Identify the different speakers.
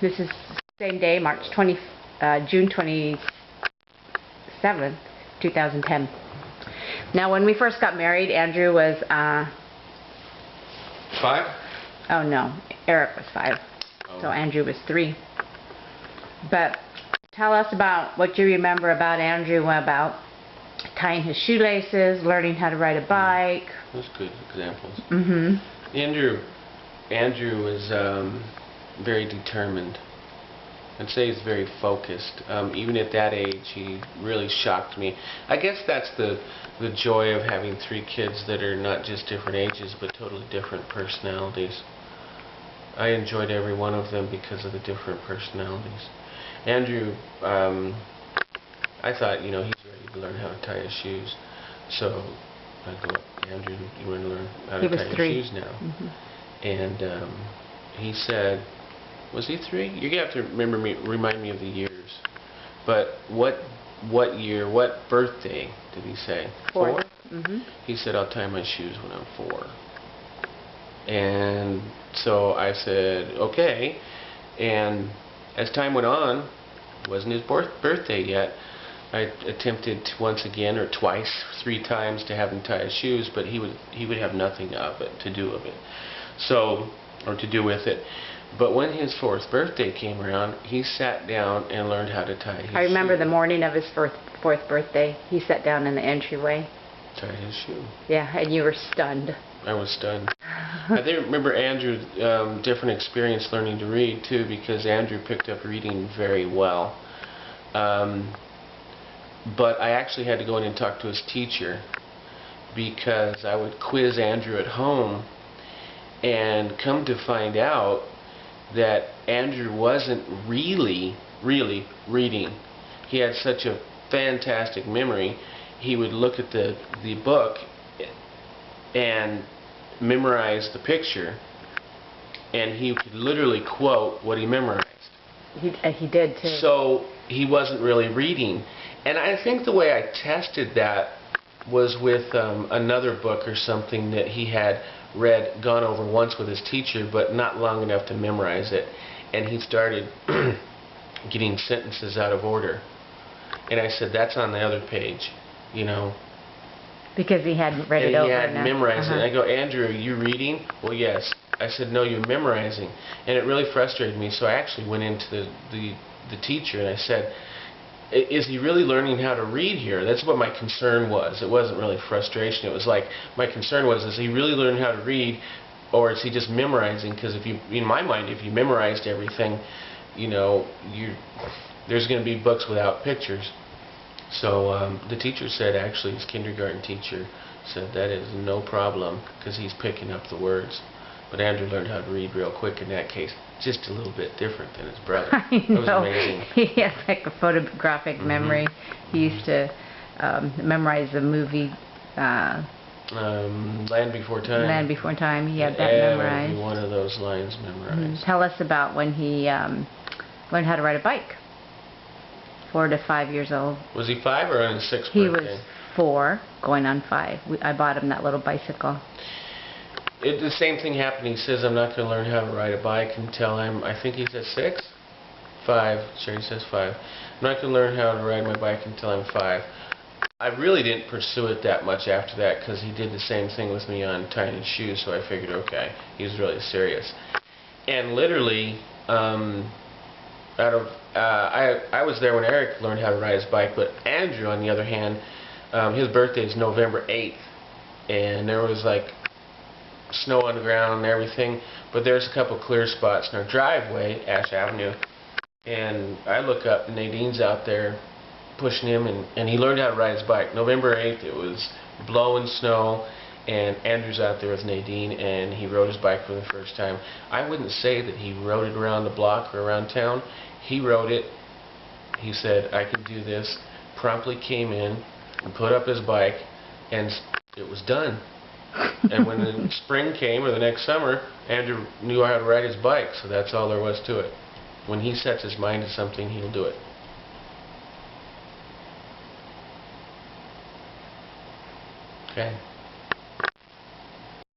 Speaker 1: This is the same day, June 27th, 2010. Now, when we first got married, Andrew was
Speaker 2: 5?
Speaker 1: Oh no, Eric was 5.
Speaker 2: Oh.
Speaker 1: So Andrew was 3. But tell us about what you remember about Andrew, about tying his shoelaces, learning how to ride a bike.
Speaker 2: Those good examples.
Speaker 1: Mm-hmm.
Speaker 2: Andrew was very determined. I'd say he's very focused. Even at that age, he really shocked me. I guess that's the joy of having 3 kids that are not just different ages, but totally different personalities. I enjoyed every one of them because of the different personalities. Andrew, I thought, he's ready to learn how to tie his shoes. So I go, Andrew, you want to learn how to tie your shoes now?
Speaker 1: Mm-hmm.
Speaker 2: And he said, was he 3? You're going to have to remind me of the years. But what year, what birthday did he say?
Speaker 1: 4? Mm-hmm.
Speaker 2: He said, I'll tie my shoes when I'm 4. And so I said, okay. And as time went on, it wasn't his birthday yet. I attempted once again, or twice, 3 times to have him tie his shoes, but he would have nothing of it to do with it. But when his 4th birthday came around, he sat down and learned how to tie his shoe.
Speaker 1: I remember the morning of his 4th birthday. He sat down in the entryway.
Speaker 2: Tied his shoe.
Speaker 1: Yeah, and you were stunned.
Speaker 2: I was stunned. I remember Andrew's different experience learning to read too, because Andrew picked up reading very well. But I actually had to go in and talk to his teacher, because I would quiz Andrew at home, and come to find out that Andrew wasn't really reading. He had such a fantastic memory. He would look at the book and memorize the picture, and he could literally quote what he memorized.
Speaker 1: He did too.
Speaker 2: So he wasn't really reading. And I think the way I tested that was with another book or something that he had gone over once with his teacher, but not long enough to memorize it. And he started getting sentences out of order. And I said, that's on the other page,
Speaker 1: Because he hadn't read it over enough.
Speaker 2: And he hadn't memorized it. And I go, Andrew, are you reading? Well, yes. I said, no, you're memorizing. And it really frustrated me, so I actually went into the teacher and I said, is he really learning how to read here? That's what my concern was. It wasn't really frustration. It was like, my concern was, is he really learning how to read, or is he just memorizing? Because in my mind, if you memorized everything, there's going to be books without pictures. So the teacher said, actually, his kindergarten teacher said, that is no problem, because he's picking up the words. But Andrew learned how to read real quick in that case. Just a little bit different than his brother.
Speaker 1: I know.
Speaker 2: It was amazing.
Speaker 1: He has like a photographic memory. He used to memorize the movie
Speaker 2: Land Before Time.
Speaker 1: Land Before Time. He had that memorized.
Speaker 2: Every one of those lines memorized.
Speaker 1: Tell us about when he learned how to ride a bike. 4 to 5 years old.
Speaker 2: Was he 5 or on his 6th
Speaker 1: He
Speaker 2: birthday?
Speaker 1: was 4, going on 5. I bought him that little bicycle.
Speaker 2: The same thing happened. He says, I'm not going to learn how to ride a bike until I think he said 6? 5. Sure, he says 5. I'm not going to learn how to ride my bike until I'm 5. I really didn't pursue it that much after that, because he did the same thing with me on tying his shoes, so I figured, okay, he was really serious. And literally, I was there when Eric learned how to ride his bike, but Andrew, on the other hand, his birthday is November 8th, and there was like snow on the ground and everything, but there's a couple clear spots in our driveway, Ash Avenue, and I look up and Nadine's out there pushing him, and he learned how to ride his bike. November 8th, it was blowing snow, and Andrew's out there with Nadine, and he rode his bike for the first time. I wouldn't say that he rode it around the block or around town. He rode it. He said, I can do this. Promptly came in and put up his bike, and it was done. And when the spring came, or the next summer, Andrew knew how to ride his bike, so that's all there was to it. When he sets his mind to something, he'll do it. Okay.